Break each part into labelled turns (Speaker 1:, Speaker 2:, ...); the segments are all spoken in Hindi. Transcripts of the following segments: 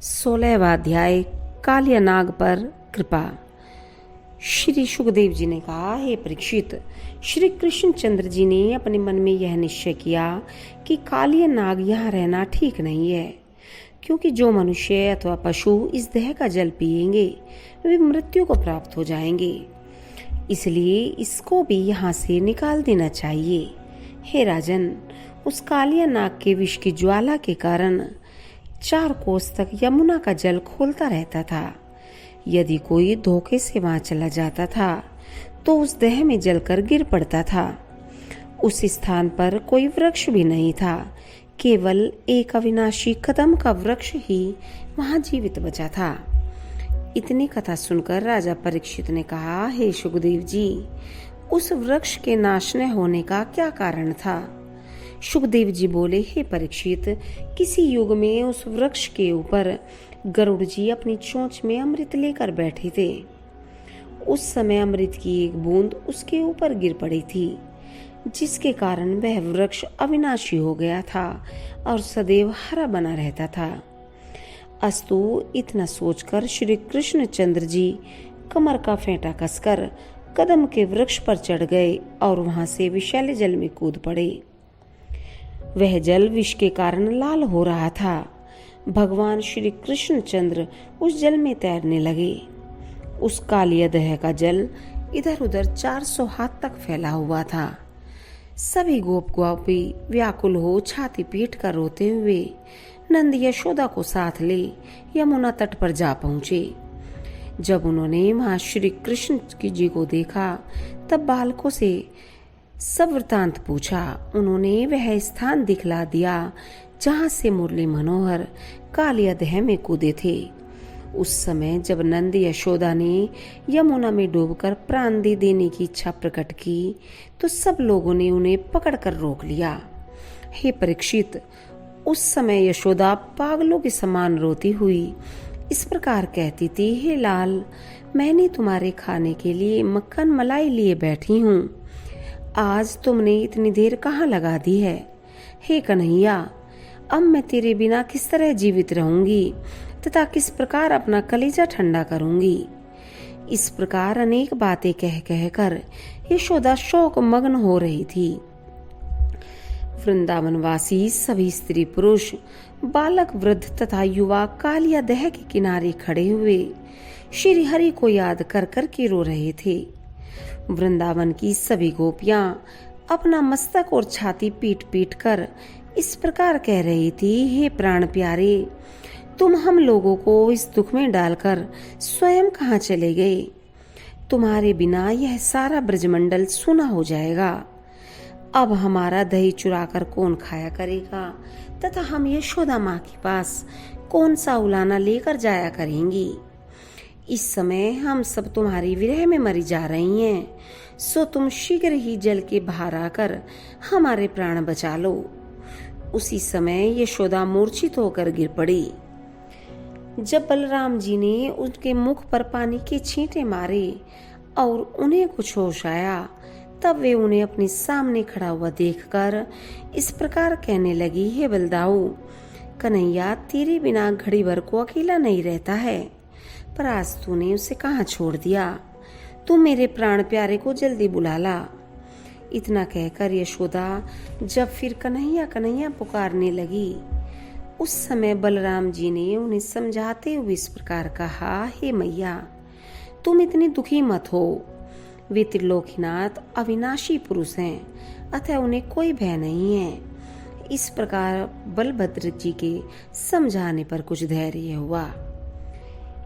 Speaker 1: 16वां अध्याय कालिया नाग पर कृपा। श्री सुखदेव जी ने कहा, हे परीक्षित, श्री कृष्णचंद्र जी ने अपने मन में यह निश्चय किया कि कालिया नाग यहाँ रहना ठीक नहीं है, क्योंकि जो मनुष्य अथवा पशु इस देह का जल पिएंगे वे मृत्यु को प्राप्त हो जाएंगे। इसलिए इसको भी यहाँ से निकाल देना चाहिए। हे राजन, उस कालिया नाग के विष की ज्वाला के कारण 4 कोस तक यमुना का जल खोलता रहता था। यदि कोई धोखे से वहां चला जाता था तो उस देह में जलकर गिर पड़ता था। उस स्थान पर कोई वृक्ष भी नहीं था, केवल एक अविनाशी कदम का वृक्ष ही वहां जीवित बचा था। इतनी कथा सुनकर राजा परीक्षित ने कहा, हे सुखदेव जी, उस वृक्ष के नाश न होने का क्या कारण था? सुखदेव जी बोले, हे परीक्षित, किसी युग में उस वृक्ष के ऊपर गरुड़ जी अपनी चोंच में अमृत लेकर बैठे थे। उस समय अमृत की एक बूंद उसके ऊपर गिर पड़ी थी, जिसके कारण वह वृक्ष अविनाशी हो गया था और सदैव हरा बना रहता था। अस्तु, इतना सोचकर श्री कृष्णचंद्र जी कमर का फेंटा कसकर कदम के वृक्ष पर चढ़ गए और वहां से विषैले जल में कूद पड़े। वह जल विष के कारण लाल हो रहा था। भगवान श्री कृष्णचंद्र उस जल में तैरने लगे। उस कालिया दह का जल इधर उधर 400 हाथ तक फैला हुआ था। सभी गोप गोपी व्याकुल हो छाती पीट कर रोते हुए नंद यशोदा को साथ ले यमुना तट पर जा पहुंचे। जब उन्होंने वहां श्री कृष्ण जी को देखा तब बालकों से सब वृतांत पूछा। उन्होंने वह स्थान दिखला दिया जहां से मुरली मनोहर कालिया दह में कूदे थे। उस समय जब नंद यशोदा ने यमुना में डूबकर प्राण दे देने की इच्छा प्रकट की तो सब लोगों ने उन्हें पकड़कर रोक लिया। हे परीक्षित, उस समय यशोदा पागलों के समान रोती हुई इस प्रकार कहती थी, हे लाल, मैंने तुम्हारे खाने के लिए मक्खन मलाई लिए बैठी हूँ। आज तुमने इतनी देर कहाँ लगा दी है? हे कन्हैया, अब मैं तेरे बिना किस तरह जीवित रहूंगी तथा किस प्रकार अपना कलेजा ठंडा करूंगी? इस प्रकार अनेक बातें कह कहकर यशोदा शोक मग्न हो रही थी। वृंदावनवासी सभी स्त्री पुरुष, बालक, वृद्ध तथा युवा कालिया दह के किनारे खड़े हुए श्री हरि को याद कर कर के रो रहे थे। वृंदावन की सभी गोपियां अपना मस्तक और छाती पीट पीट कर इस प्रकार कह रही थी, हे प्राण प्यारे, तुम हम लोगों को इस दुख में डालकर स्वयं कहाँ चले गए? तुम्हारे बिना यह सारा ब्रजमंडल सूना हो जाएगा। अब हमारा दही चुराकर कौन खाया करेगा तथा हम यशोदा माँ के पास कौन सा उलाना लेकर जाया करेंगी? इस समय हम सब तुम्हारी विरह में मरी जा रही हैं, सो तुम शीघ्र ही जल के बाहर आकर हमारे प्राण बचा लो। उसी समय यशोदा मूर्छित होकर गिर पड़ी। जब बलराम जी ने उनके मुख पर पानी के छींटे मारे और उन्हें कुछ होश आया, तब वे उन्हें अपने सामने खड़ा हुआ देखकर इस प्रकार कहने लगी, हे बलदाऊ, कन्हैया तेरे बिना घड़ी भर को अकेला नहीं रहता है, पर आज तूने उसे कहाँ छोड़ दिया? तू मेरे प्राण प्यारे को जल्दी बुला ला। इतना कहकर यशोदा जब फिर कन्हैया कन्हैया पुकारने लगी, उस समय बलराम जी ने उन्हें समझाते हुए इस प्रकार कहा, हे मैया, तुम इतनी दुखी मत हो। वे त्रिलोकीनाथ अविनाशी पुरुष हैं, अतः उन्हें कोई भय नहीं है। इस प्रकार बलभद्र जी के समझाने पर कुछ धैर्य हुआ।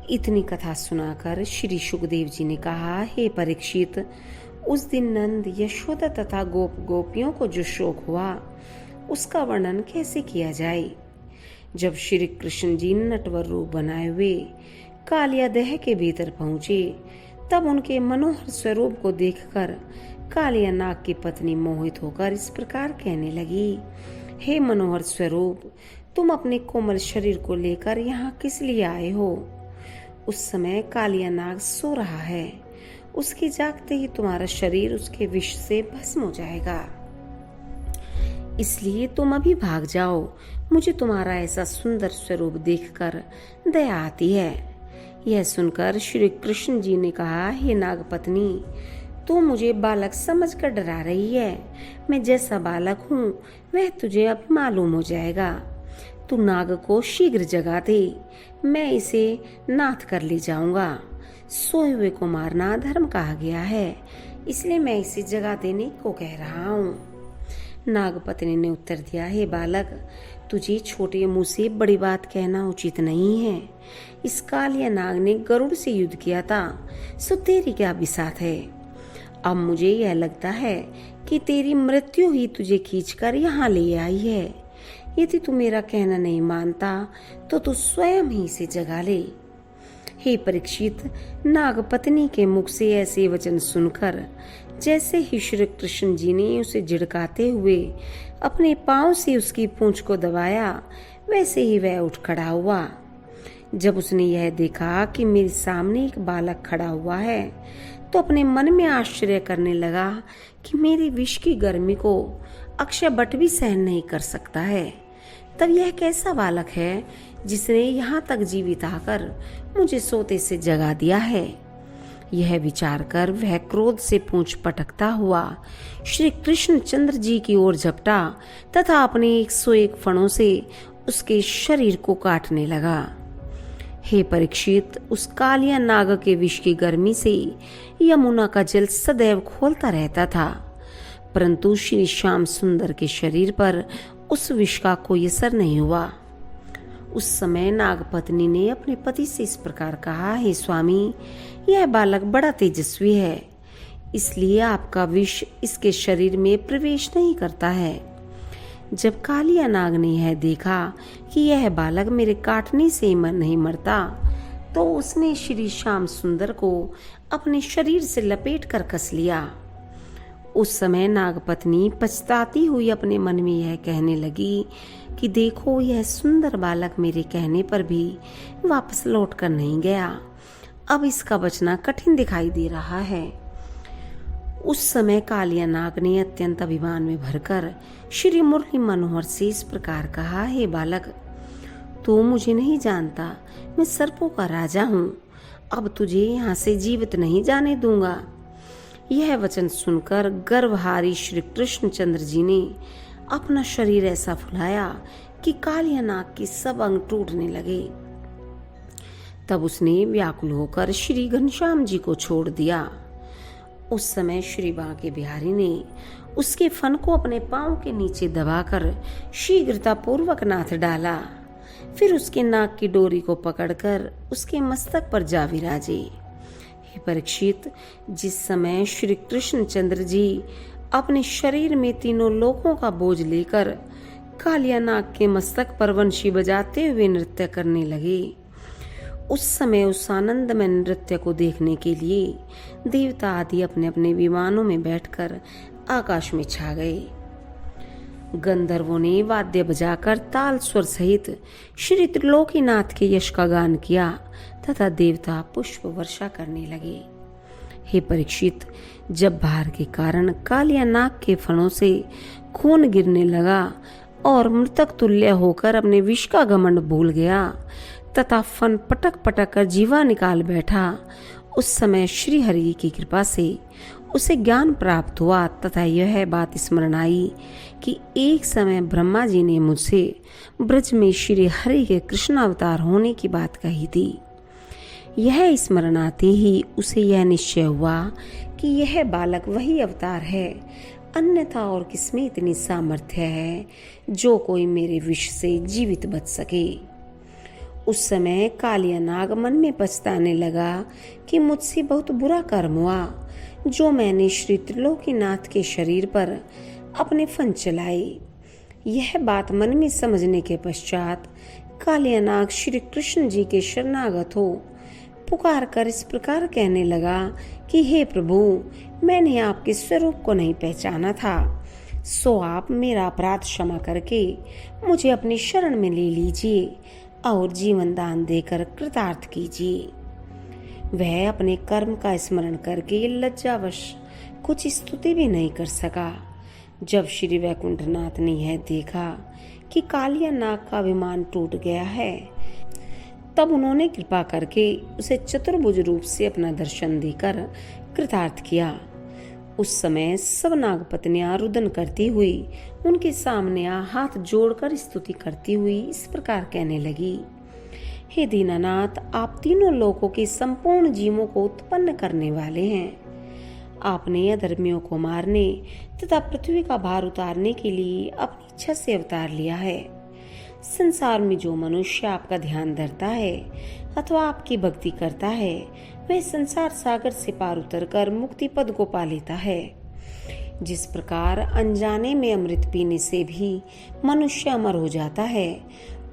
Speaker 1: इतनी कथा सुनाकर श्री सुखदेव जी ने कहा, हे परीक्षित, उस दिन नंद यशोदा तथा गोप गोपियों को जो शोक हुआ उसका वर्णन कैसे किया जाए। जब श्री कृष्ण जी नटवर रूप बनाए हुए कालिया दह के भीतर पहुंचे तब उनके मनोहर स्वरूप को देखकर कालिया नाग की पत्नी मोहित होकर इस प्रकार कहने लगी, हे मनोहर स्वरूप, तुम अपने कोमल शरीर को लेकर यहाँ किस लिए आए हो? उस समय कालिया नाग सो रहा है, उसके जागते ही तुम्हारा शरीर उसके विष से भस्म हो जाएगा। इसलिए तुम अभी भाग जाओ मुझे तुम्हारा ऐसा सुंदर स्वरूप देखकर दया आती है। यह सुनकर श्री कृष्ण जी ने कहा, हे नागपत्नी, तू मुझे बालक समझकर डरा रही है। मैं जैसा बालक हूँ वह तुझे अब मालूम हो जाएगा। तू नाग को शीघ्र जगा दे, मैं इसे नाथ कर ले जाऊंगा। सोए हुए को मारना धर्म कहा गया है, इसलिए मैं इसे जगा देने को कह रहा हूँ। नागपत्नी ने उत्तर दिया, हे बालक, तुझे छोटे मुंह से बड़ी बात कहना उचित नहीं है। इस कालिया नाग ने गरुड़ से युद्ध किया था, सो तेरी क्या बिसात है। अब मुझे यह लगता है कि तेरी मृत्यु ही तुझे खींचकर यहाँ ले आई है। यदि तू मेरा कहना नहीं मानता तो तू स्वयं ही इसे जगा ले। हे परीक्षित, नागपत्नी के मुख से ऐसे वचन सुनकर जैसे ही श्री कृष्ण जी ने उसे झिड़काते हुए अपने पांव से उसकी पूंछ को दबाया, वैसे ही वह उठ खड़ा हुआ। जब उसने यह देखा कि मेरे सामने एक बालक खड़ा हुआ है, तो अपने मन में आश्चर्य करने लगा कि मेरी विष की गर्मी को अक्षय बट भी सहन नहीं कर सकता है। तब यह कैसा बालक है जिसने यहाँ तक जीवित आकर मुझे सोते से जगा दिया है। यह विचार कर वह क्रोध से पूंछ पटकता हुआ श्री कृष्ण चंद्र जी की ओर झपटा तथा अपने 101 फणों से उसके शरीर को काटने लगा। हे परीक्षित, उस कालिया नाग के विष की गर्मी से यमुना का जल सदैव खोलता रहता था, परंतु श्री श्याम सुंदर के शरीर पर उस विष का कोई असर नहीं हुआ। उस समय नागपत्नी ने अपने पति से इस प्रकार कहा, हे स्वामी, यह बालक बड़ा तेजस्वी है, इसलिए आपका विष इसके शरीर में प्रवेश नहीं करता है। जब कालिया नाग ने यह देखा कि यह बालक मेरे काटने से नहीं मरता, तो उसने श्री श्याम सुंदर को अपने शरीर से लपेट कर कस लिया। उस समय नागपत्नी पछताती हुई अपने मन में यह कहने लगी कि देखो, यह सुंदर बालक मेरे कहने पर भी वापस लौट कर नहीं गया। अब इसका बचना कठिन दिखाई दे रहा है। उस समय कालिया नाग ने अत्यंत अभिमान में भरकर श्री मुरली मनोहर से इस प्रकार कहा, हे बालक, तू मुझे नहीं जानता, मैं सर्पों का राजा हूँ। अब तुझे यहाँ से जीवित नहीं जाने दूंगा। यह वचन सुनकर गर्वहारी श्री कृष्ण चंद्र जी ने अपना शरीर ऐसा फुलाया कि कालिया नाग के सब अंग टूटने लगे। तब उसने व्याकुल होकर श्री घनश्याम जी को छोड़ दिया। उस समय श्री बांके बिहारी ने उसके फन को अपने पांव के नीचे दबाकर शीघ्रता पूर्वक नाथ डाला। फिर उसके नाक की डोरी को पकड़कर उसके मस्तक पर जा विराजे। हे परीक्षित, जिस समय श्री कृष्ण चंद्र जी अपने शरीर में तीनों लोकों का बोझ लेकर कालिया नाग के मस्तक पर वंशी बजाते हुए नृत्य करने लगे, उस समय उस आनंदमय नृत्य को देखने के लिए देवता आदि अपने अपने विमानों में बैठकर आकाश में छा गए। गंधर्वों ने वाद्य बजाकर ताल स्वर सहित श्री त्रिलोकीनाथ के यश का गान किया तथा देवता पुष्प वर्षा करने लगे। हे परीक्षित, जब भार के कारण कालिया नाग के फणों से खून गिरने लगा और मृतक तुल्य होकर अपने विष का घमंड भूल गया तथा फन पटक पटक कर जीवा निकाल बैठा, उस समय श्री हरि की कृपा से उसे ज्ञान प्राप्त हुआ तथा यह बात स्मरण आई कि एक समय ब्रह्मा जी ने मुझसे ब्रज में श्री हरि के कृष्णावतार होने की बात कही थी। यह स्मरण आते ही उसे यह निश्चय हुआ कि यह बालक वही अवतार है, अन्यथा और किसमें इतनी सामर्थ्य है जो कोई मेरे विष से जीवित बच सके। उस समय कालिया नाग मन में पछताने लगा कि मुझसे बहुत बुरा कर्म हुआ जो मैंने श्री त्रिलोकीनाथ के शरीर पर अपने फन चलाए। यह बात मन में समझने के पश्चात कालिया नाग श्री कृष्ण जी के शरणागत हो पुकार कर इस प्रकार कहने लगा कि हे प्रभु, मैंने आपके स्वरूप को नहीं पहचाना था, सो आप मेरा अपराध क्षमा करके मुझे अपनी शरण में ले लीजिए और जीवन दान देकर कृतार्थ कीजिए। वह अपने कर्म का स्मरण करके लज्जावश कुछ स्तुति भी नहीं कर सका। जब श्री वैकुंठनाथ ने यह देखा कि कालिया नाग का अभिमान टूट गया है। तब उन्होंने कृपा करके उसे चतुर्भुज रूप से अपना दर्शन देकर कृतार्थ किया। उस समय सब नागपत्नियां रुदन करती हुई उनके सामने हाथ जोड़कर स्तुति करती हुई इस प्रकार कहने लगी, हे दीनानाथ, आप तीनों लोकों के संपूर्ण जीवों को उत्पन्न करने वाले हैं। आपने अधर्मियों को मारने तथा पृथ्वी का भार उतारने के लिए अपनी इच्छा से अवतार लिया है। संसार में जो मनुष्य आपका ध्यान धरता है अथवा आपकी भक्ति करता है, वह संसार सागर से पार उतरकर मुक्ति पद को पा लेता है। जिस प्रकार अनजाने में अमृत पीने से भी मनुष्य अमर हो जाता है,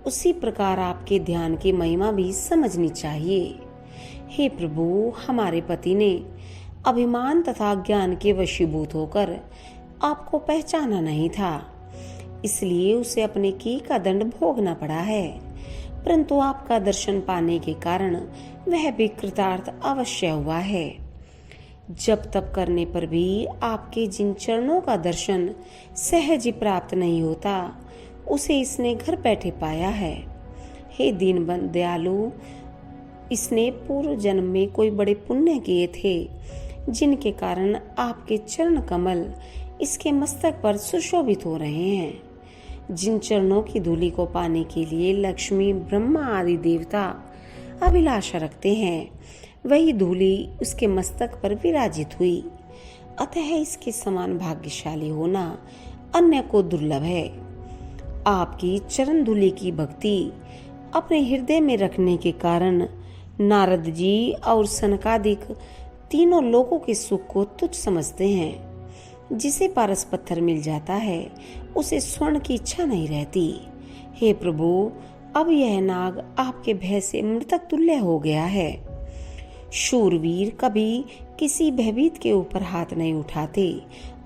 Speaker 1: उसी प्रकार आपके ध्यान की महिमा भी समझनी चाहिए। हे प्रभु, हमारे पति ने अभिमान तथा ज्ञान के वशीभूत होकर आपको पहचाना नहीं था, इसलिए उसे अपने की का दंड भोगना पड़ा है। परंतु आपका दर्शन पाने के कारण वह भी कृतार्थ अवश्य हुआ है। जब तप करने पर भी आपके जिन चरणों का दर्शन सहज ही प्राप्त नहीं होता, उसे इसने घर बैठे पाया है। हे दीनबंधु दयालु, इसने पूर्व जन्म में कोई बड़े पुण्य किए थे, जिनके कारण आपके चरण कमल इसके मस्तक पर सुशोभित हो रहे हैं। जिन चरणों की धूलि को पाने के लिए लक्ष्मी, ब्रह्मा आदि देवता अभिलाषा रखते हैं, वही धूलि उसके मस्तक पर विराजित हुई। अतः इसके समान भाग्यशाली होना अन्य को दुर्लभ है। आपकी चरण धूलि की भक्ति अपने हृदय में रखने के कारण नारद जी और सनकादिक तीनों लोगों के सुख को तुच्छ समझते हैं। जिसे पारस पत्थर मिल जाता है, उसे स्वर्ण की इच्छा नहीं रहती। हे प्रभु, अब यह नाग आपके भय से मृतक तुल्य हो गया है। शूरवीर कभी किसी भयभीत के ऊपर हाथ नहीं उठाते,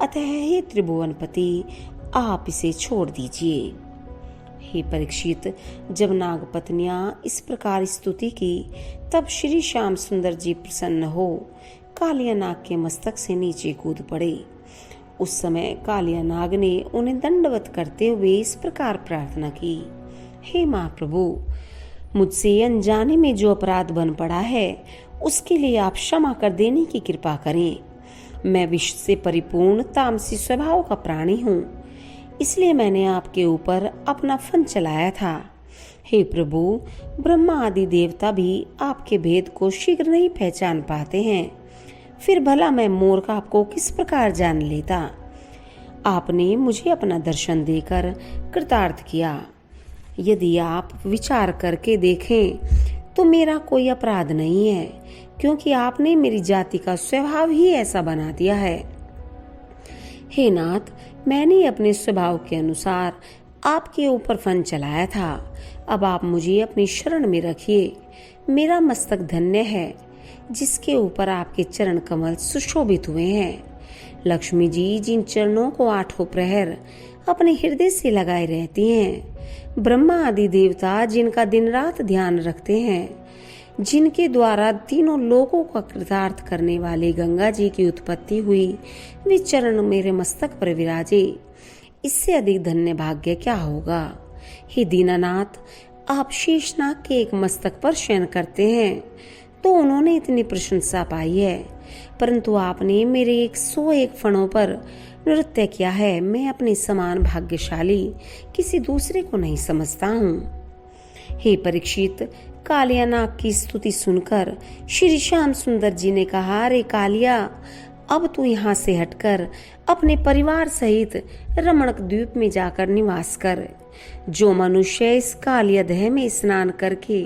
Speaker 1: अतः हे त्रिभुवनपति, आप इसे छोड़ दीजिए। हे परीक्षित, जब नागपत्नियां इस प्रकार स्तुति की, तब श्री श्याम सुंदर जी प्रसन्न हो कालिया नाग के मस्तक से नीचे कूद पड़े। उस समय कालिया नाग ने उन्हें दंडवत करते हुए इस प्रकार प्रार्थना की, हे महाप्रभु, मुझसे अनजाने में जो अपराध बन पड़ा है, उसके लिए आप क्षमा कर देने की कृपा करें। मैं विष से परिपूर्ण तामसी स्वभाव का प्राणी हूँ, इसलिए मैंने आपके ऊपर अपना फन चलाया था। हे प्रभु, ब्रह्मा आदि देवता भी आपके भेद को शीघ्र नहीं पहचान पाते हैं, फिर भला मैं मूर्ख आपको किस प्रकार जान लेता। आपने मुझे अपना दर्शन देकर कृतार्थ किया। यदि आप विचार करके देखें तो मेरा कोई अपराध नहीं है, क्योंकि आपने मेरी जाति का स्वभाव ही ऐसा बना दिया है। हे नाथ, मैंने अपने स्वभाव के अनुसार आपके ऊपर फन चलाया था। अब आप मुझे अपनी शरण में रखिए। मेरा मस्तक धन्य है, जिसके ऊपर आपके चरण कमल सुशोभित हुए हैं। लक्ष्मी जी जिन चरणों को आठों प्रहर अपने हृदय से लगाए रहती हैं, ब्रह्मा आदि देवता जिनका दिन रात ध्यान रखते हैं, जिनके द्वारा तीनों लोगों का कृतार्थ करने वाले गंगा जी की उत्पत्ति हुई, वे चरण मेरे मस्तक पर विराजे। इससे अधिक धन्य भाग्य क्या होगा। हे दीनानाथ, आप शेषनाग के एक मस्तक पर शयन करते हैं, तो उन्होंने इतनी प्रशंसा पाई है, परंतु आपने मेरे 101 फणों पर नृत्य किया है। मैं अपने समान भाग्यशाली किसी दूसरे को नहीं समझता हूँ। हे परीक्षित, कालिया नाग की स्तुति सुनकर श्री श्याम सुंदर जी ने कहा, अरे कालिया, अब तू यहाँ से हटकर अपने परिवार सहित रमणक द्वीप में जाकर निवास कर। जो मनुष्य इस कालियादह में स्नान करके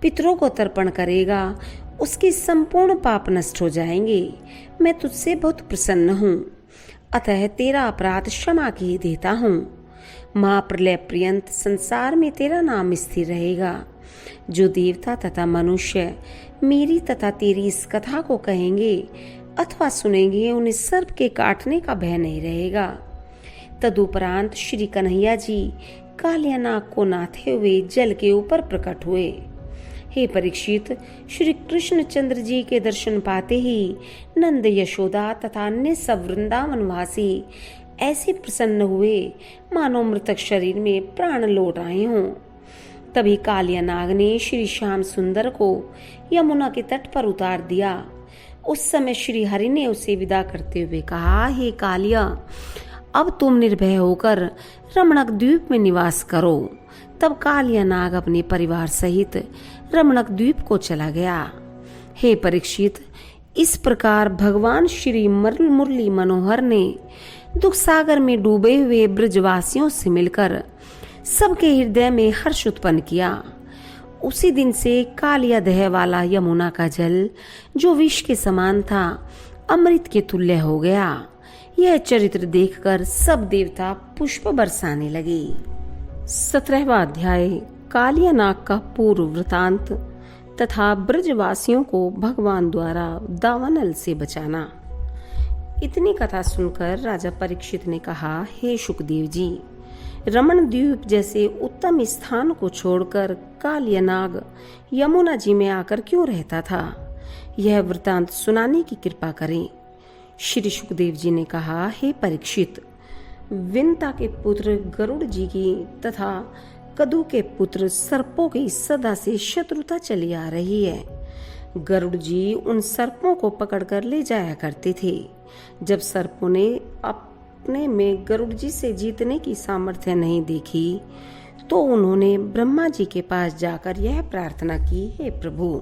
Speaker 1: पितरों को तर्पण करेगा, उसके संपूर्ण पाप नष्ट हो जाएंगे। मैं तुझसे बहुत प्रसन्न हूँ, अतः तेरा अपराध क्षमा किए देता हूँ। महाप्रलय पर्यंत संसार में तेरा नाम स्थिर रहेगा। जो देवता तथा मनुष्य मेरी तथा तेरी इस कथा को कहेंगे अथवा सुनेंगे, उन्हें सर्प के काटने का भय नहीं रहेगा। तदुपरांत श्री कन्हैया जी कालिया नाग को नाथे हुए जल के ऊपर प्रकट हुए। हे परीक्षित, श्री कृष्ण चंद्र जी के दर्शन पाते ही नंद, यशोदा तथा अन्य सब वृंदावन वासी ऐसे प्रसन्न हुए मानो मृतक शरीर में प्राण लौट आए हों। तभी कालिया नाग ने श्री श्याम सुंदर को यमुना के तट पर उतार दिया। उस समय श्री हरि ने उसे विदा करते हुए कहा, हे कालिया, अब तुम निर्भय होकर रमणक द्वीप में निवास करो। तब कालिया नाग अपने परिवार सहित रमणक द्वीप को चला गया। हे परीक्षित, इस प्रकार भगवान श्री मुरली मनोहर ने दुख सागर में डूबे हुए ब्रजवासियों से मिलकर सबके हृदय में हर्ष उत्पन्न किया। उसी दिन से कालिया दह वाला यमुना का जल, जो विष के समान था, अमृत के तुल्य हो गया। यह चरित्र देखकर सब देवता पुष्प बरसाने लगे। 17वां अध्याय कालिया नाग का पूर्व वृतांत तथा ब्रजवासियों को भगवान द्वारा दावानल से बचाना। इतनी कथा सुनकर राजा परीक्षित ने कहा, हे शुकदेव जी, रमण द्वीप जैसे उत्तम स्थान को छोड़कर कालिया नाग यमुना जी में आकर क्यों रहता था? यह वृतांत सुनाने की कृपा करें। श्री शुकदेव जी ने कहा, हे परीक्षित, विंता के पुत्र गरुड़ जी की तथा कदु के पुत्र सर्पों की सदा से शत्रुता चली आ रही है। गरुड़ जी उन सर्पों को पकड़कर ले जाया करते थे। जब सर्पों ने अपने में गरुड़ जी से जीतने की सामर्थ्य नहीं देखी तो उन्होंने ब्रह्मा जी के पास जाकर यह प्रार्थना की, हे प्रभु,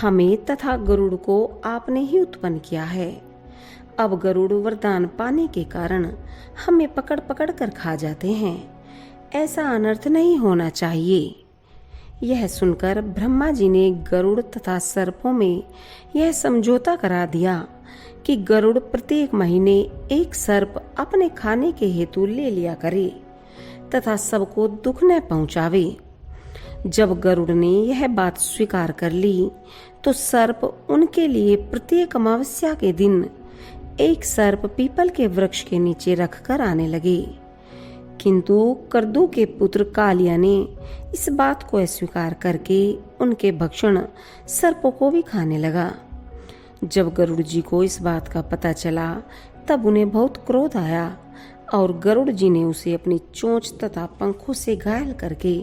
Speaker 1: हमें तथा गरुड़ को आपने ही उत्पन्न किया है। अब गरुड़ वरदान पाने के कारण हमें पकड़ पकड़ कर खा जाते हैं। ऐसा अनर्थ नहीं होना चाहिए। यह सुनकर ब्रह्मा जी ने गरुड़ तथा सर्पों में यह समझौता करा दिया कि गरुड़ प्रत्येक महीने एक सर्प अपने खाने के हेतु ले लिया करे तथा सबको दुख न पहुंचावे। जब गरुड़ ने यह बात स्वीकार कर ली तो सर्प उनके लिए प्रत्येक अमावस्या के दिन एक सर्प पीपल के वृक्ष के नीचे रखकर आने लगे। किंतु कदु के पुत्र कालिया ने इस बात को अस्वीकार करके उनके भक्षण सर्पों को भी खाने लगा। जब गरुड़ जी को इस बात का पता चला तब उन्हें बहुत क्रोध आया और गरुड़ जी ने उसे अपनी चोंच तथा पंखों से घायल करके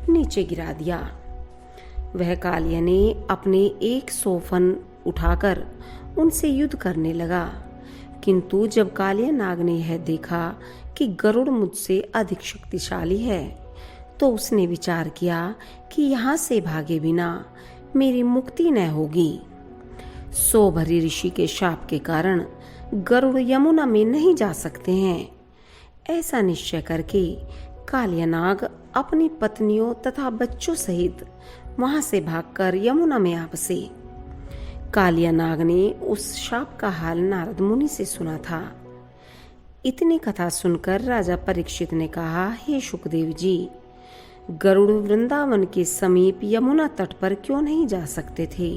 Speaker 1: नीचे गिरा दिया। वह कालिया ने अपने 100 फन उठाकर उनसे युद्ध करने लगा। किंतु जब कालिया नाग ने यह देखा कि गरुड़ मुझसे अधिक शक्तिशाली है तो उसने विचार किया कि यहाँ से भागे बिना मेरी मुक्ति न होगी। सोभरी ऋषि के शाप के कारण गरुड़ यमुना में नहीं जा सकते हैं। ऐसा निश्चय करके कालिया नाग अपनी पत्नियों तथा बच्चों सहित वहां से भागकर यमुना में आ बसे। कालिया नाग ने उस शाप का हाल नारद मुनि से सुना था। इतनी कथा सुनकर राजा परीक्षित ने कहा, हे शुकदेव जी, गरुड़ वृंदावन के समीप यमुना तट पर क्यों नहीं जा सकते थे?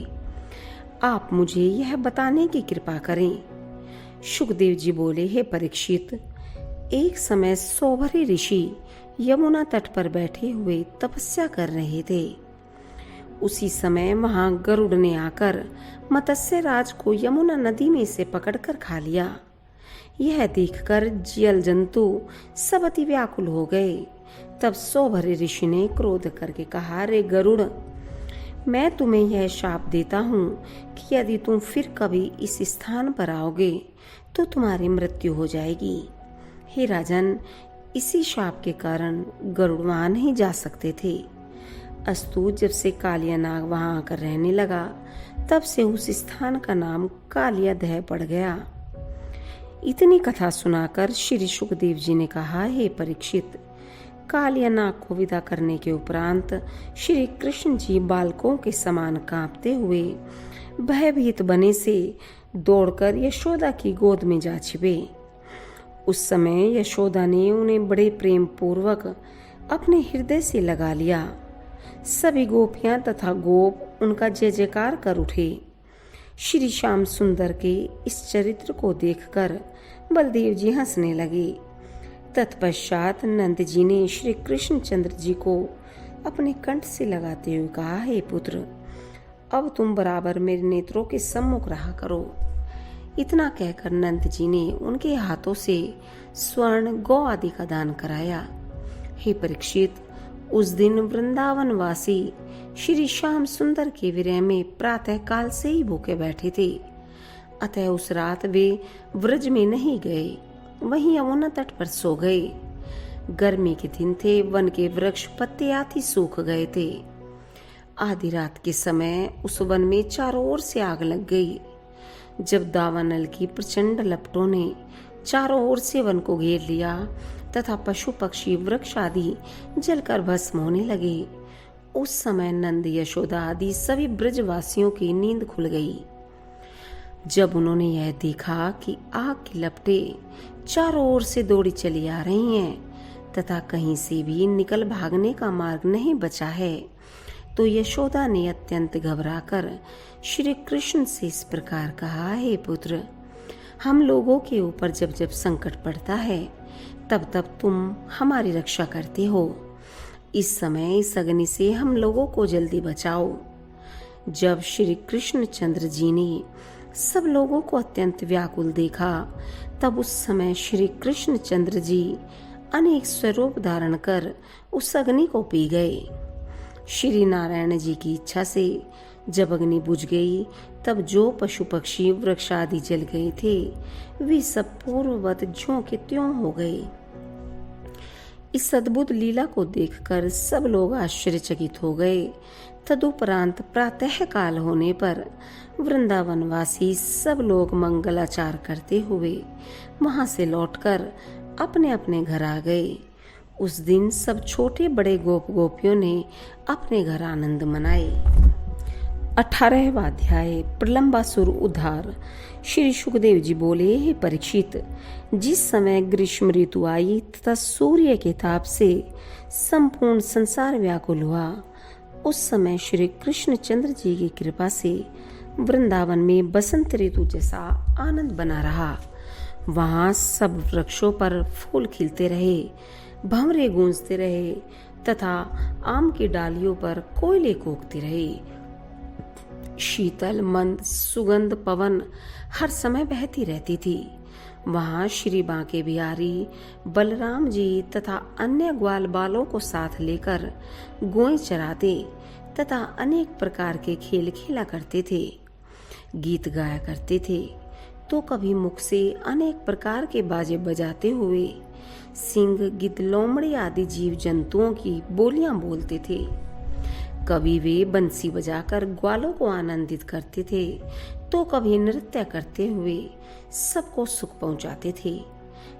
Speaker 1: आप मुझे यह बताने की कृपा करें। शुकदेव जी बोले, हे परीक्षित, एक समय सोभरी ऋषि यमुना तट पर बैठे हुए तपस्या कर रहे थे। उसी समय वहां गरुड़ ने आकर मत्स्य राज को यमुना नदी में से पकड़कर खा लिया। यह देखकर जल जंतु सब अति व्याकुल हो गए। तब सोभरी ऋषि ने क्रोध करके कहा, रे गरुड़, मैं तुम्हें यह शाप देता हूँ कि यदि तुम फिर कभी इस स्थान पर आओगे तो तुम्हारी मृत्यु हो जाएगी। हे राजन, इसी शाप के कारण गरुड़ वहां नहीं जा सकते थे। अस्तु, जब से कालिया नाग वहां आकर रहने लगा तब से उस स्थान का नाम कालिया दह पड़ गया। इतनी कथा सुनाकर श्री शुकदेव जी ने कहा, हे परीक्षित, कालिया नाग को विदा करने के उपरांत श्री कृष्ण जी बालकों के समान कांपते हुए भयभीत बने से दौड़कर यशोदा की गोद में जा छिपे। उस समय यशोदा ने उन्हें बड़े प्रेम पूर्वक अपने हृदय से लगा लिया। सभी गोपियां तथा गोप उनका जय जयकार कर उठे। श्री श्याम सुंदर के इस चरित्र को देखकर बलदेव जी हंसने लगे। तत्पश्चात नंद जी ने श्री कृष्ण चंद्र जी को अपने कंठ से लगाते हुए कहा, हे पुत्र, अब तुम बराबर मेरे नेत्रों के सम्मुख रहा करो। इतना कहकर नंद जी ने उनके हाथों से स्वर्ण, गौ आदि का दान कराया। हे परीक्षित, उस दिन वृंदावन वासी श्री श्याम सुंदर के विरह में प्रातः काल से ही भूखे बैठे थे। अतः उस रात वे व्रज में नहीं गए, वहीं यमुना तट पर सो गए। गर्मी के दिन थे, वन के वृक्ष पत्ते आदि सूख गए थे। आधी रात के समय उस वन में चारों ओर से आग लग गई। जब दावानल की प्रचंड लपटों ने चारों ओर से वन को घेर लिया तथा पशु पक्षी वृक्ष आदि जलकर भस्म होने लगे, उस समय नंद, यशोदा आदि सभी ब्रजवासियों की नींद खुल गई। जब उन्होंने यह देखा कि आग की लपटें चारों ओर से दौड़ी चली आ रही हैं तथा कहीं से भी निकल भागने का मार्ग नहीं बचा है, तो यशोदा ने अत्यंत घबराकर श्री कृष्ण से इस प्रकार कहा, हे पुत्र, हम लोगों के ऊपर जब जब संकट पड़ता है तब तब तुम हमारी रक्षा करते हो। इस समय इस अग्नि से हम लोगों को जल्दी बचाओ। जब श्री कृष्ण चंद्र जी ने सब लोगों को अत्यंत व्याकुल देखा, तब उस समय श्री कृष्ण चंद्र जी अनेक स्वरूप धारण कर उस अग्नि को पी गए। श्री नारायण जी की इच्छा से जब अग्नि बुझ गई, तब जो पशु पक्षी वृक्ष आदि जल गए थे, वे सब पूर्ववत ज्यों के त्यों हो गए। इस अद्भुत लीला को देखकर सब लोग आश्चर्यचकित हो गए। तदुपरांत प्रातः काल होने पर वृंदावन वासी सब लोग मंगलाचार करते हुए वहां से लौटकर अपने अपने घर आ गए। उस दिन सब छोटे बड़े गोप गोपियों ने अपने घर आनंद मनाए। 18वां अध्याय प्रलंबासुर उद्धार। श्री सुखदेव जी बोले, हे परीक्षित, जिस समय ग्रीष्म ऋतु आई तथा सूर्य के ताप से संपूर्ण संसार व्याकुल हुआ, उस समय श्री कृष्ण चंद्र जी की कृपा से वृंदावन में बसंत ऋतु जैसा आनंद बना रहा। वहां सब वृक्षों पर फूल खिलते रहे, भंवरे गूंजते रहे तथा आम की डालियों पर कोयले कूकते रहे। शीतल मंद सुगंध पवन हर समय बहती रहती थी। वहां श्री बांके बिहारी, बलराम जी तथा अन्य ग्वाल बालों को साथ लेकर गोएं चराते तथा अनेक प्रकार के खेल खेला करते थे, गीत गाया करते थे। तो कभी मुख से अनेक प्रकार के बाजे बजाते हुए सिंह, गिद्ध, लोमड़ी आदि जीव जंतुओं की बोलियां बोलते थे। कभी वे बंसी बजाकर ग्वालों को आनंदित करते थे, तो कभी नृत्य करते हुए सबको सुख पहुंचाते थे।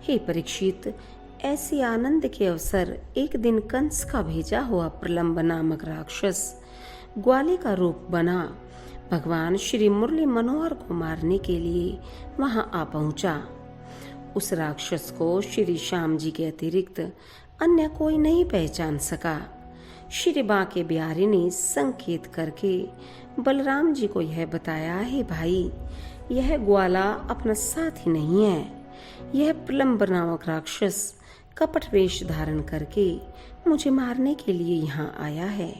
Speaker 1: हे परीक्षित, ऐसे आनंद के अवसर एक दिन कंस का भेजा हुआ प्रलंब नामक राक्षस ग्वाले का रूप बना भगवान श्री मुरली मनोहर को मारने के लिए वहां आ पहुंचा। उस राक्षस को श्री श्याम जी के अतिरिक्त अन्य कोई नहीं पहचान सका। श्री बांके बिहारी ने संकेत करके बलराम जी को यह बताया, हे भाई, यह ग्वाला अपना साथी नहीं है। यह प्रलंब नामक राक्षस कपट वेश धारण करके मुझे मारने के लिए यहाँ आया है।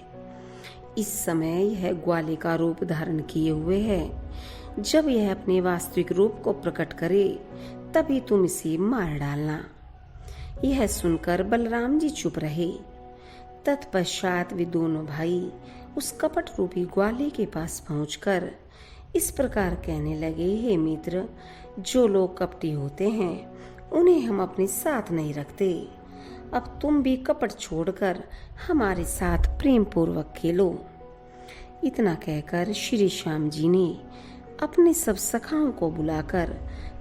Speaker 1: इस समय यह ग्वाले का रूप धारण किए हुए है। जब यह अपने वास्तविक रूप को प्रकट करे, तभी तुम इसे मार डालना। यह सुनकर बलराम जी चुप रहे। तत्पश्चात वे दोनों भाई उस कपट रूपी ग्वाले के पास पहुंचकर इस प्रकार कहने लगे, हे मित्र, जो लोग कपटी होते हैं उन्हें हम अपने साथ नहीं रखते। अब तुम भी कपट छोड़कर हमारे साथ प्रेम पूर्वक खेलो। इतना कहकर श्री श्याम जी ने अपने सब सखाओं को बुलाकर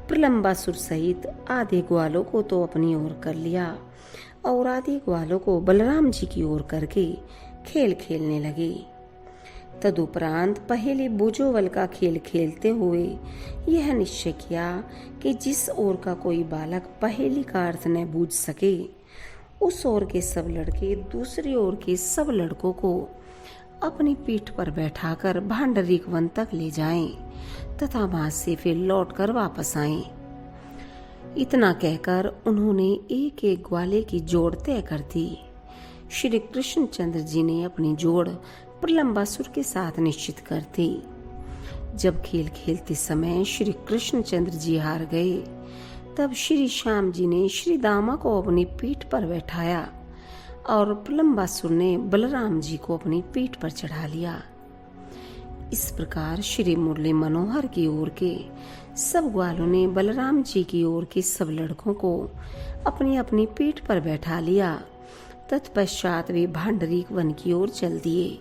Speaker 1: प्रलंबासुर सहित आधे ग्वालों को तो अपनी ओर कर लिया और आधे ग्वालों को बलराम जी की ओर करके खेल खेलने लगे। तदुपरांत पहले बुजोवल का खेल खेलते हुए यह निश्चय किया कि जिस ओर का कोई बालक पहेली का अर्थ न बूझ सके, उस ओर के सब लड़के दूसरी ओर के सब लड़कों को अपनी पीठ पर बैठाकर भांडरिक वन तक ले जाएं तथा वहां से फिर लौटकर वापस आएं। इतना कहकर उन्होंने एक एक ग्वाले की जोड़ तय कर दी। श्री कृष्ण चंद्र जी ने अपनी जोड़ प्रलंबासुर के साथ निश्चित कर दी। जब खेल खेलते समय श्री कृष्णचंद्र जी हार गए, तब श्री श्याम जी ने श्री दामा को अपनी पीठ पर बैठाया और प्रलंबासुर ने बलराम जी को अपनी पीठ पर चढ़ा लिया। इस प्रकार श्री मुरली मनोहर की ओर के सब ग्वालों ने बलराम जी की ओर के सब लड़कों को अपनी अपनी पीठ पर बैठा लिया। तत्पश्चात वे भांडरीक वन की ओर चल दिए।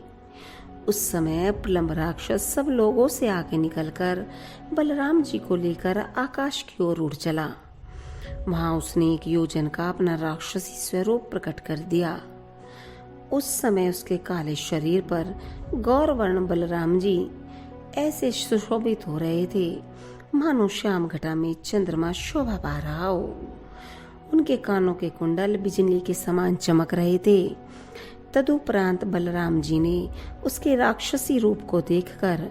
Speaker 1: उस समय प्रलंब राक्षस सब लोगों से आगे निकलकर बलराम जी को लेकर आकाश की ओर उड़ चला। वहां उसने 1 योजन का अपना राक्षसी स्वरूप प्रकट कर दिया। उस समय उसके काले शरीर पर गौरवर्ण बलराम जी ऐसे सुशोभित हो रहे थे मानो श्याम घटा में चंद्रमा शोभा पा रहा हो। उनके कानों के कुंडल बिजली के समान चमक रहे थे। तदुपरांत बलराम जी ने उसके राक्षसी रूप को देखकर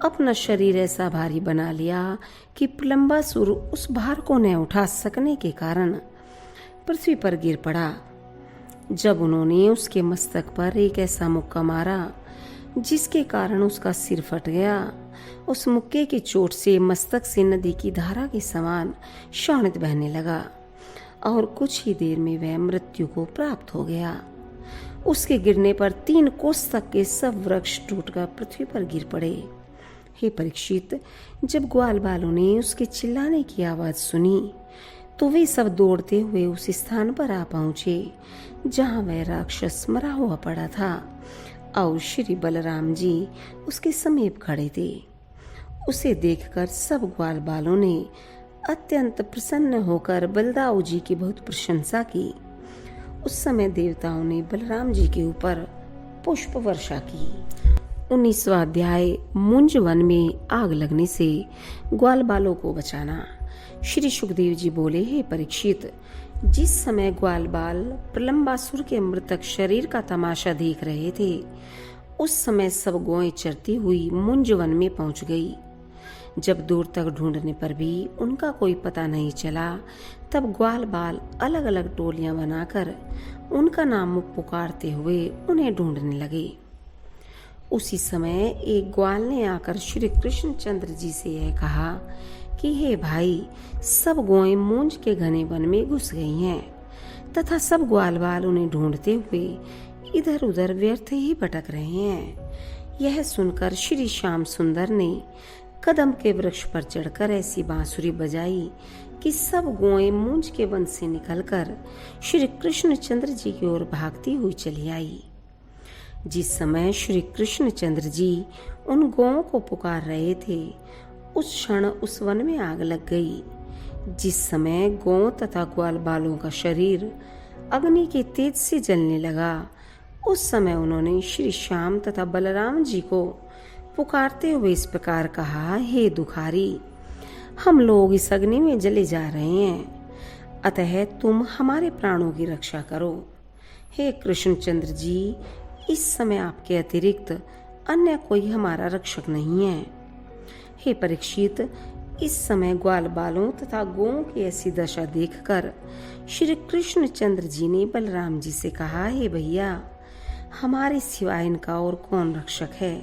Speaker 1: अपना शरीर ऐसा भारी बना लिया कि प्रलंबासुर उस भार को न उठा सकने के कारण पृथ्वी पर गिर पड़ा। जब उन्होंने उसके मस्तक पर एक ऐसा मुक्का मारा जिसके कारण उसका सिर फट गया, उस मुक्के की चोट से मस्तक से नदी की धारा के समान शोणित बहने लगा और कुछ ही देर में वह मृत्यु को प्राप्त हो गया। उसके गिरने पर 3 कोस तक के सब वृक्ष टूटकर पृथ्वी पर गिर पड़े। हे परीक्षित, जब ग्वाल बालों ने उसके चिल्लाने की आवाज सुनी तो वे सब दौड़ते हुए उस स्थान पर आ पहुंचे जहां वह राक्षस मरा हुआ पड़ा था और श्री बलराम जी उसके समीप खड़े थे। उसे देखकर सब ग्वाल बालों ने अत्यंत प्रसन्न होकर बलदाऊ जी की बहुत प्रशंसा की। उस समय देवताओं ने बलराम जी के ऊपर पुष्प वर्षा की। 19वां अध्याय मुंज वन में आग लगने से ग्वाल बालों को बचाना। श्री सुखदेव जी बोले, हे परीक्षित, जिस समय ग्वाल बाल प्रलंबासुर के मृतक शरीर का तमाशा देख रहे थे, उस समय सब गौएं चरती हुई मुंज वन में पहुंच गई। जब दूर तक ढूंढने पर भी उनका कोई पता नहीं चला, तब ग्वाल बाल अलग अलग टोलियां बनाकर उनका नाम पुकारते हुए उन्हें ढूंढने लगे। उसी समय एक ग्वाल ने आकर श्री कृष्णचंद्र जी से यह कहा कि हे भाई, सब गौएं मूंज के घने वन में घुस गई हैं तथा सब ग्वाल बाल उन्हें ढूंढते हुए इधर उधर व्यर्थ ही भटक रहे हैं। यह सुनकर श्री श्याम सुंदर ने कदम के वृक्ष पर चढ़कर ऐसी बांसुरी बजाई कि सब गौएं मूंज के वन से निकलकर श्री कृष्णचंद्र जी की ओर भागती हुई चली आई। जिस समय श्री कृष्णचंद्र जी उन गौओं को पुकार रहे थे, उस क्षण उस वन में आग लग गई। जिस समय गौ तथा ग्वाल बालों का शरीर अग्नि के तेज से जलने लगा, उस समय उन्होंने श्री श्याम तथा बलराम जी को पुकारते हुए इस प्रकार कहा, हे दुखारी, हम लोग इस अग्नि में जले जा रहे हैं, अतः तुम हमारे प्राणों की रक्षा करो। हे कृष्णचंद्र जी, इस समय आपके अतिरिक्त अन्य कोई हमारा रक्षक नहीं है। हे परीक्षित, इस समय ग्वाल बालों तथा गौओं की ऐसी दशा देखकर श्री कृष्णचंद्र जी ने बलराम जी से कहा, हे भैया, हमारे सिवाय इनका और कौन रक्षक है।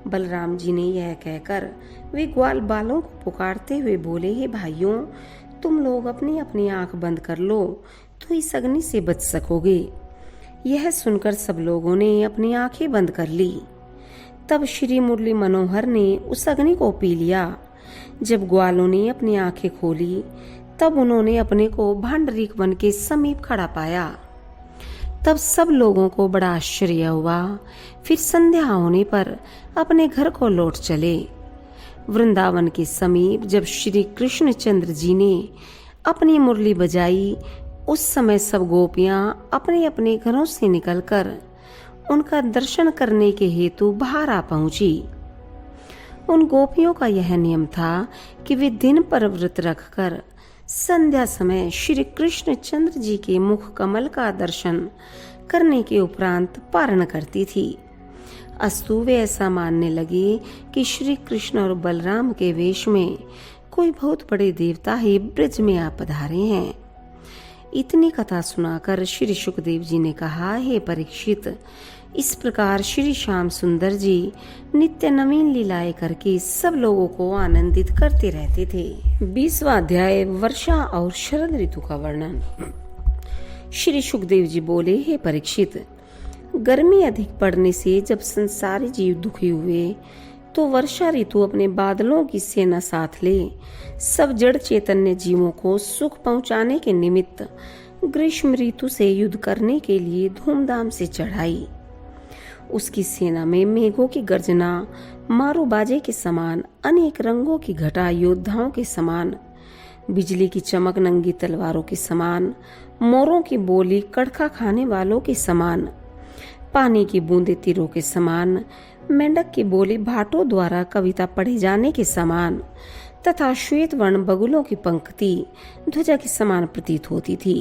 Speaker 1: बलराम जी ने यह कहकर वे ग्वाल बालों को पुकारते हुए बोले, हे भाइयों, तुम लोग अपनी अपनी आंख बंद कर लो तो इस अग्नि से बच सकोगे। यह सुनकर सब लोगों ने अपनी आंखें बंद कर ली। तब श्री मुरली मनोहर ने उस अग्नि को पी लिया। जब ग्वालों ने अपनी आंखें खोली, तब उन्होंने अपने को भांडरीक वन के समीप खड़ा पाया। तब सब लोगों को बड़ा आश्चर्य हुआ। फिर संध्या होने पर अपने घर को लौट चले। वृंदावन के समीप जब श्री कृष्णचंद्र जी ने अपनी मुरली बजाई, उस समय सब गोपियां अपने अपने घरों से निकलकर उनका दर्शन करने के हेतु बाहर आ पहुंची। उन गोपियों का यह नियम था कि वे दिन पर व्रत रखकर संध्या समय श्री कृष्णचंद्र जी के मुख कमल का दर्शन करने के उपरांत पारण करती थी। अस्तु वे ऐसा मानने लगे कि श्री कृष्ण और बलराम के वेश में कोई बहुत बड़े देवता ही ब्रज में आ पधारे हैं। इतनी कथा सुनाकर श्री सुखदेव जी ने कहा, हे परीक्षित, इस प्रकार श्री श्याम सुंदर जी नित्य नवीन लीलाएं करके सब लोगों को आनंदित करते रहते थे। 20वां अध्याय वर्षा और शरद ऋतु का वर्णन। श्री सुखदेव जी बोले, हे परीक्षित, गर्मी अधिक पड़ने से जब संसारी जीव दुखी हुए तो वर्षा ऋतु अपने बादलों की सेना साथ ले सब जड़ चैतन्य जीवों को सुख पहुंचाने के निमित्त ग्रीष्म ऋतु से युद्ध करने के लिए धूमधाम से चढ़ाई। उसकी सेना में मेघों की गर्जना मारो बाजे के समान, अनेक रंगों की घटा योद्धाओं के समान, बिजली की चमक नंगी तलवारों के समान, मोरों की बोली कड़खा खाने वालों के समान, पानी की बूंदे तीरों के समान, मेंढक की बोली भाटों द्वारा कविता पढ़े जाने के समान तथा श्वेत वर्ण बगुलों की पंक्ति ध्वजा के समान प्रतीत होती थी।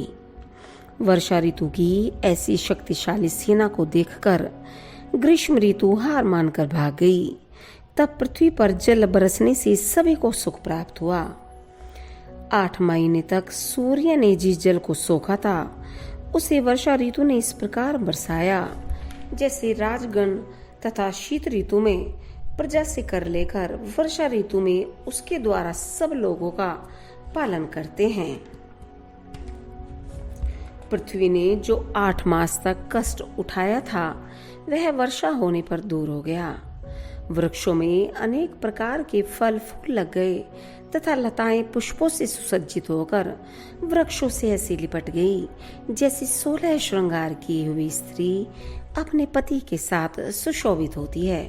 Speaker 1: वर्षा ऋतु की ऐसी शक्तिशाली सेना को देखकर ग्रीष्म ऋतु हार मानकर भाग गई। तब पृथ्वी पर जल बरसने से सभी को सुख प्राप्त हुआ। 8 महीने तक सूर्य ने जिस जल को सोखा था उसे वर्षा ऋतु ने इस प्रकार बरसाया जैसे राजगण तथा शीत ऋतु में प्रजा से कर लेकर वर्षा ऋतु में उसके द्वारा सब लोगों का पालन करते हैं। पृथ्वी ने जो 8 मास तक कष्ट उठाया था वह वर्षा होने पर दूर हो गया। वृक्षों में अनेक प्रकार के फल फूल लग गए तथा लताएं पुष्पों से सुसज्जित होकर वृक्षों से ऐसी लिपट गई जैसे 16 श्रृंगार की हुई स्त्री अपने पति के साथ सुशोभित होती है।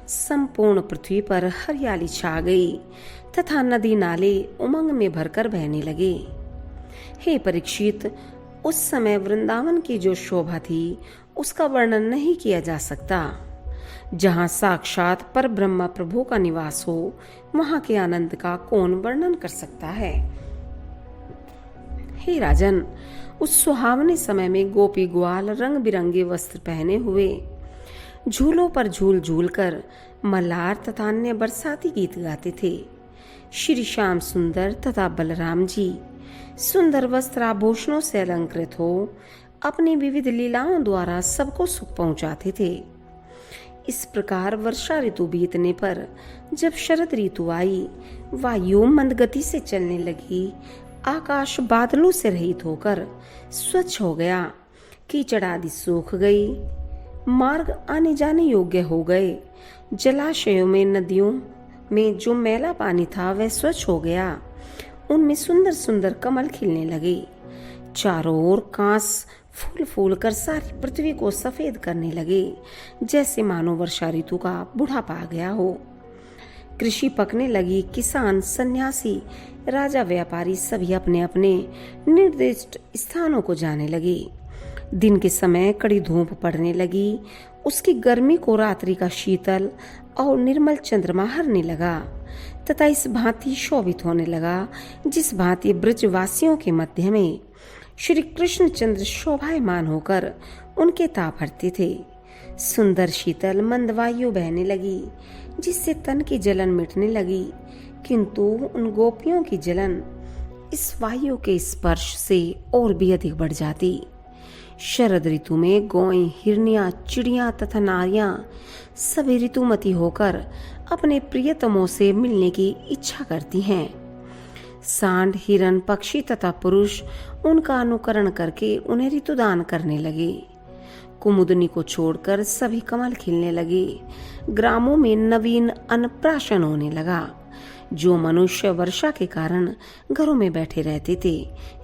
Speaker 1: संपूर्ण पृथ्वी पर हरियाली छा गई तथा नदी नाले उमंग में भरकर बहने लगे। हे परीक्षित, उस समय वृंदावन की जो शोभा थी उसका वर्णन नहीं किया जा सकता। जहाँ साक्षात पर ब्रह्मा प्रभु का निवास हो वहाँ के आनंद का कौन वर्णन कर सकता है। हे राजन, उस सुहावने समय में गोपी ग्वाल रंग बिरंगे वस्त्र पहने हुए झूलों पर झूल झूल कर मल्हार तथा अन्य बरसाती गीत गाते थे। श्री श्याम सुंदर तथा बलराम जी सुंदर वस्त्र आभूषणों से अलंकृत हो अपनी विविध लीलाओं द्वारा सबको सुख पहुंचाते थे। इस प्रकार वर्षा ऋतु बीतने पर जब शरद ऋतु आई, वायु मंद गति से चलने लगी, आकाश बादलों से रहित होकर स्वच्छ हो गया, कीचड़ आदि सूख गई, मार्ग आने जाने योग्य हो गए, जलाशयों में नदियों में जो मैला पानी था वह स्वच्छ हो गया, उनमें सुंदर सुंदर कमल खिलने लगे, चारों ओर कांस फूल फूल कर सारी पृथ्वी को सफेद करने लगे जैसे मानो वर्षा ऋतु का बुढ़ापा आ गया हो। कृषि पकने लगी, किसान, सन्यासी, राजा, व्यापारी सभी अपने अपने निर्दिष्ट स्थानों को जाने लगे। दिन के समय कड़ी धूप पड़ने लगी, उसकी गर्मी को रात्रि का शीतल और निर्मल चंद्रमा हरने लगा तथा इस भांति शोभित होने लगा जिस भांति ब्रजवासियों के मध्य में श्री कृष्ण चंद्र शोभायमान होकर उनके ताप हरते थे। सुंदर शीतल मंद वायु बहने लगी जिससे तन की जलन मिटने लगी, किंतु उन गोपियों की जलन इस वायु के स्पर्श से और भी अधिक बढ़ जाती। शरद ऋतु में गौएं, हिरनियां, चिड़ियां तथा नारियां सभी ऋतुमती होकर अपने प्रियतमों से मिलने की इच्छा करती हैं। सांड, हिरन, पक्षी तथा पुरुष उनका अनुकरण करके उन्हें ऋतुदान करने लगे। कुमुदनी को छोड़कर सभी कमल खिलने लगे। ग्रामों में नवीन अन्नप्राशन होने लगा। जो मनुष्य वर्षा के कारण घरों में बैठे रहते थे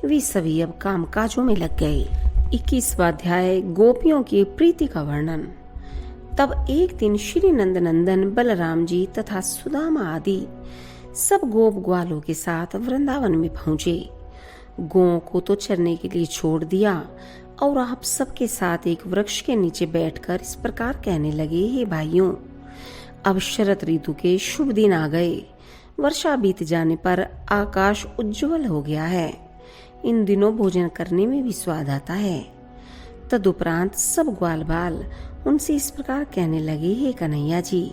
Speaker 1: वे सभी अब काम काजों में लग गए। 21वां अध्याय गोपियों की प्रीति का वर्णन। तब एक दिन श्री नंदनंदन बलराम जी तथा सुदामा आदि सब गोप ग्वालों के साथ वृंदावन में पहुंचे। गौओं को तो चरने के लिए छोड़ दिया और आप सबके साथ एक वृक्ष के नीचे बैठकर इस प्रकार कहने लगे, हे भाइयों, अब शरद ऋतु के शुभ दिन आ गए। वर्षा बीत जाने पर आकाश उज्जवल हो गया है। इन दिनों भोजन करने में भी स्वाद आता है। तदुपरांत सब ग्वाल बाल उनसे इस प्रकार कहने लगे, हे कन्हैया जी,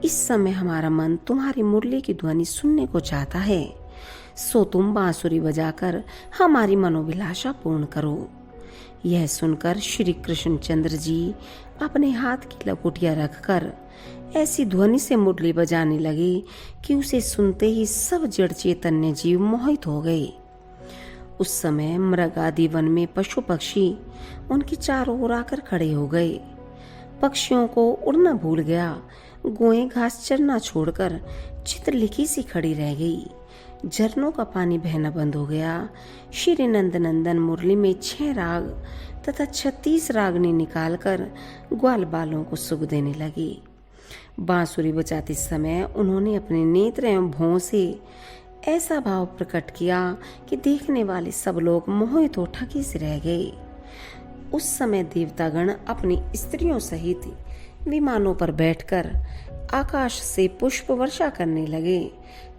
Speaker 1: इस समय हमारा मन तुम्हारी मुरली की ध्वनि सुनने को चाहता है, सो तुम बांसुरी बजाकर हमारी मनोभिलाषा पूर्ण करो। यह सुनकर श्री कृष्णचंद्र जी अपने हाथ की लकोटियां रखकर ऐसी ध्वनि से मुरली बजाने लगे कि उसे सुनते ही सब जड़ चैतन्य जीव मोहित हो गए। उस समय मृग आदि वन में पशु पक्षी उनके चारों ओर आकर खड़े हो गए। पक्षियों को उड़ना भूल गया, गोएं घास चरना छोड़कर चित्रलिखी सी खड़ी रह गई। झरनों का पानी बहना बंद हो गया। श्री नंदनंदन मुरली में 6 राग तथा 36 रागनी निकालकर ग्वाल बालों को सुख देने लगे। बांसुरी बजाते समय उन्होंने अपने नेत्र एवं भौं से ऐसा भाव प्रकट किया कि देखने वाले सब लोग मोहित हो ठगी से रह गए। उस समय देवतागण अपनी स्त्रियों सहित विमानों पर बैठकर आकाश से पुष्प वर्षा करने लगे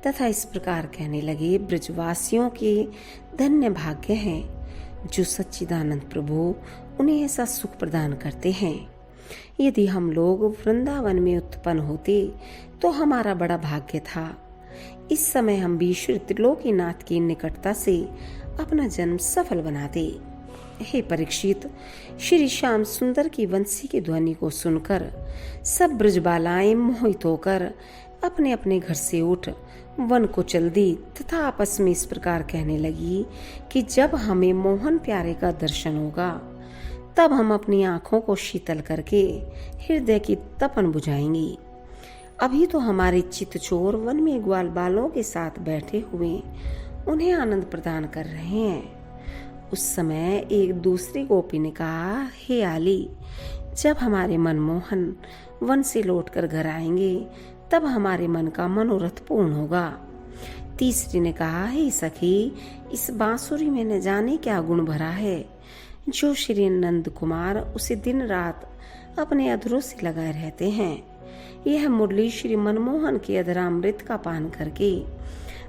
Speaker 1: तथा इस प्रकार कहने लगे, ब्रजवासियों के धन्य भाग्य हैं जो सच्चिदानंद प्रभु उन्हें ऐसा सुख प्रदान करते हैं। यदि हम लोग वृंदावन में उत्पन्न होते तो हमारा बड़ा भाग्य था। इस समय हम भी श्री त्रिलोकीनाथ की निकटता से अपना जन्म सफल बनाते। हे परीक्षित, श्री श्याम सुंदर की वंशी की ध्वनि को सुनकर सब ब्रजबालाएं मोहित होकर अपने अपने घर से उठ वन को चल दी तथा आपस में इस प्रकार कहने लगी कि जब हमें मोहन प्यारे का दर्शन होगा तब हम अपनी आंखों को शीतल करके हृदय की तपन बुझाएंगी। अभी तो हमारे चित्तचोर वन में ग्वाल बालों के साथ बैठे हुए उन्हें आनंद प्रदान कर रहे हैं। उस समय एक दूसरी गोपी ने कहा, हे आली, जब हमारे मनमोहन वन से लौटकर घर आएंगे तब हमारे मन का मनोरथ पूर्ण होगा। तीसरी ने कहा, हे सखी, इस बांसुरी में न जाने क्या गुण भरा है जो श्री नंद कुमार उसे दिन रात अपने अधरों से लगाए रहते हैं। यह मुरली श्री मनमोहन के अधरामृत का पान करके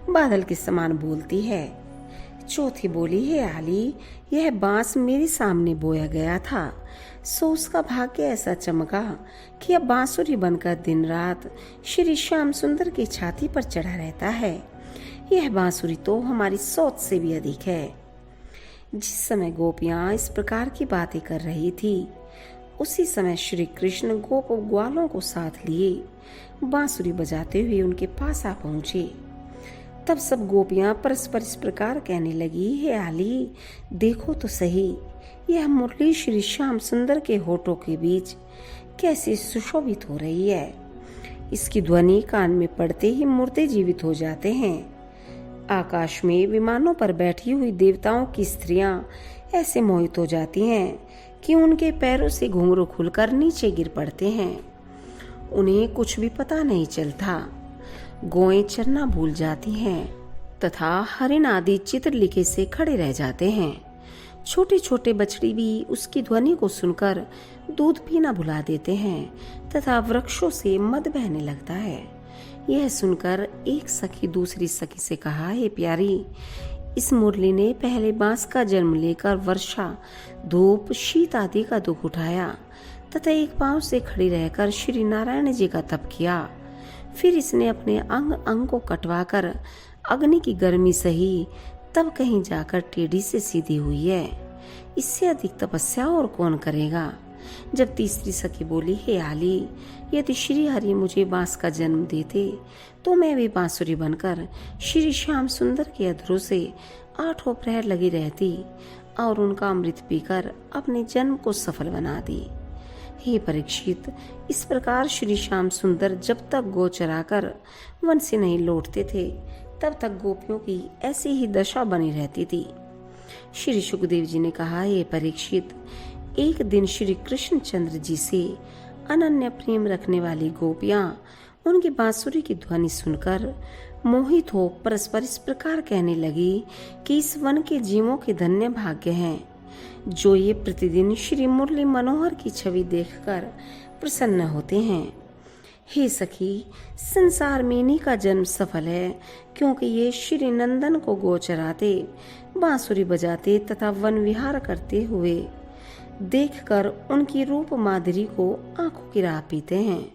Speaker 1: बादल के समान बोलती है। चौथी बोली, हे आली, यह बांस मेरे सामने बोया गया था, सो उसका भाग्य ऐसा चमका कि अब बांसुरी बनकर दिन रात श्री श्याम सुंदर की छाती पर चढ़ा रहता है। यह बांसुरी तो हमारी सोच से भी अधिक है। जिस समय गोपियां इस प्रकार की बातें कर रही थी उसी समय श्री कृष्ण गोप ग्वालों को साथ लिए बांसुरी बजाते हुए उनके पास आ पहुंचे। तब सब गोपियां परस्पर इस प्रकार कहने लगी, हे आली, देखो तो सही, यह मुरली श्री श्याम सुंदर के होठों के बीच कैसे सुशोभित हो रही है। इसकी ध्वनि कान में पड़ते ही मुर्दे जीवित हो जाते हैं। आकाश में विमानों पर बैठी हुई देवताओं की स्त्रियां ऐसे मोहित हो जाती हैं कि उनके पैरों से घुंघरू खुलकर नीचे गिर पड़ते हैं। उन्हें कुछ भी पता नहीं चलता। गोएं चरना भूल जाती हैं तथा हरिण आदि चित्रलिखे से खड़े रह जाते हैं। छोटे छोटे बछड़ी भी उसकी ध्वनि को सुनकर दूध पीना भुला देते हैं तथा वृक्षों से मद बहने लगता है। यह सुनकर एक सखी दूसरी सखी से कहा, हे प्यारी, इस मुरली ने पहले बांस का जन्म लेकर वर्षा, धूप, शीत आदि का दुख उठाया तथा एक पांव से खड़ी रहकर श्री नारायण जी का तप किया। फिर इसने अपने अंग अंग को कटवाकर अग्नि की गर्मी सही, तब कहीं जाकर टेढ़ी से सीधी हुई है। इससे अधिक तपस्या और कौन करेगा। जब तीसरी सखी बोली, हे आली, यदि श्री हरि मुझे बांस का जन्म देते तो मैं भी बांसुरी बनकर श्री श्याम सुंदर के अधरों से 8 प्रहर लगी रहती और उनका अमृत पीकर अपने जन्म को सफल बना दी। हे परीक्षित, इस प्रकार श्री श्याम सुंदर जब तक गो चराकर वन से नहीं लौटते थे तब तक गोपियों की ऐसी ही दशा बनी रहती थी। श्री सुखदेव जी ने कहा, हे परीक्षित, एक दिन श्री कृष्णचंद्र जी से अनन्य प्रेम रखने वाली गोपियां उनकी बांसुरी की ध्वनि सुनकर मोहित हो परस्पर इस प्रकार कहने लगी कि इस वन के जीवों के धन्य भाग्य हैं जो ये प्रतिदिन श्री मुरली मनोहर की छवि देखकर प्रसन्न होते हैं। हे सखी, संसार में इन्हीं का जन्म सफल है, क्योंकि ये श्री नंदन को गो चराते, बांसुरी बजाते तथा वन विहार करते हुए देखकर उनकी रूप माधुरी को आंखों की राह पीते हैं।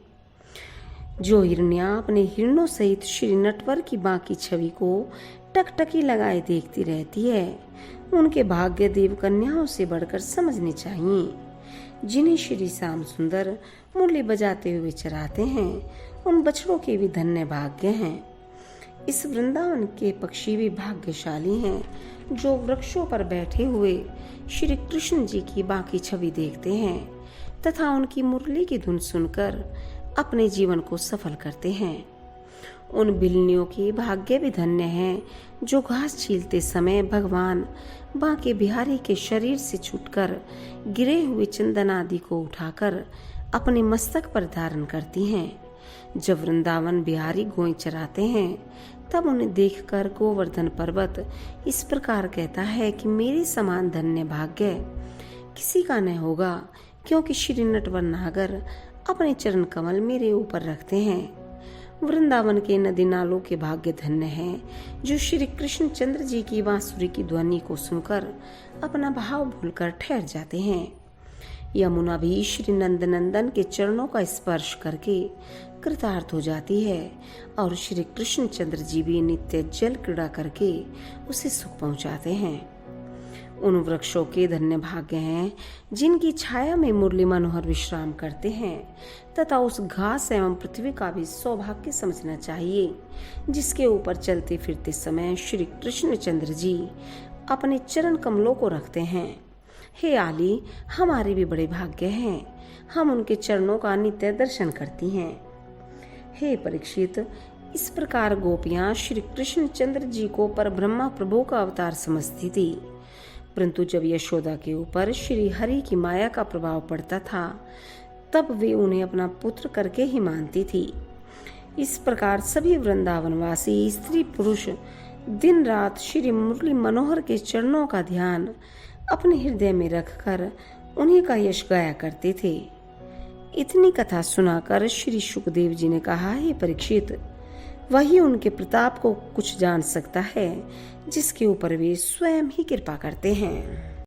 Speaker 1: जो हिरनिया अपने हिरणों सहित श्री नटवर की बाकी छवि को टकटकी लगाए देखती रहती है, उनके भाग्य देव कन्याओं से बढ़कर समझने चाहिए, जिन्हें श्री श्याम सुंदर मुरली बजाते हुए चराते हैं। उन बछड़ों के भी धन्य भाग्य हैं। इस वृंदावन के पक्षी भी भाग्यशाली हैं, जो वृक्षों पर बैठे हुए श्री कृष्ण जी की बाकी छवि देखते हैं तथा उनकी मुरली की धुन सुनकर अपने जीवन को सफल करते हैं। उन बिल्लियों के भाग्य भी धन्य हैं, जो घास छीलते समय भगवान बांके बिहारी के शरीर से छूटकर गिरे हुए चंदन आदि को उठाकर अपने मस्तक पर धारण करती हैं। जब वृंदावन बिहारी गोई चराते हैं, तब उन्हें देखकर गोवर्धन पर्वत इस प्रकार कहता है कि मेरे समान धन्य भाग्य किसी का न होगा, क्योंकि श्री नटवर नागर अपने चरण कमल मेरे ऊपर रखते हैं। वृंदावन के नदी नालों के भाग्य धन्य हैं, जो श्री कृष्ण चंद्र जी की बांसुरी की ध्वनि को सुनकर अपना भाव भूलकर ठहर जाते हैं। यमुना भी श्री नंदनंदन के चरणों का स्पर्श करके कृतार्थ हो जाती है और श्री कृष्ण चंद्र जी भी नित्य जल क्रीड़ा करके उसे सुख पहुंचाते हैं। उन वृक्षों के धन्य भाग्य हैं, जिनकी छाया में मुरली मनोहर विश्राम करते हैं, तथा उस घास एवं पृथ्वी का भी सौभाग्य समझना चाहिए, जिसके ऊपर चलते फिरते समय श्री कृष्ण चंद्र जी अपने चरण कमलों को रखते हैं। हे आली, हमारे भी बड़े भाग्य हैं, हम उनके चरणों का नित्य दर्शन करती हैं। हे परीक्षित, इस प्रकार गोपियां श्री कृष्ण चंद्र जी को परब्रह्मा प्रभु का अवतार समझती थी, परंतु जब यशोदा के ऊपर श्री हरि की माया का प्रभाव पड़ता था, तब वे उन्हें अपना पुत्र करके ही मानती थी। इस प्रकार सभी वृंदावनवासी स्त्री पुरुष दिन रात श्री मुरली मनोहर के चरणों का ध्यान अपने हृदय में रखकर उन्हीं का यश गाया करते थे। इतनी कथा सुनाकर श्री शुकदेव जी ने कहा, हे परीक्षित, वही उनके प्रताप को कुछ जान सकता है, जिसके ऊपर वे स्वयं ही कृपा करते हैं।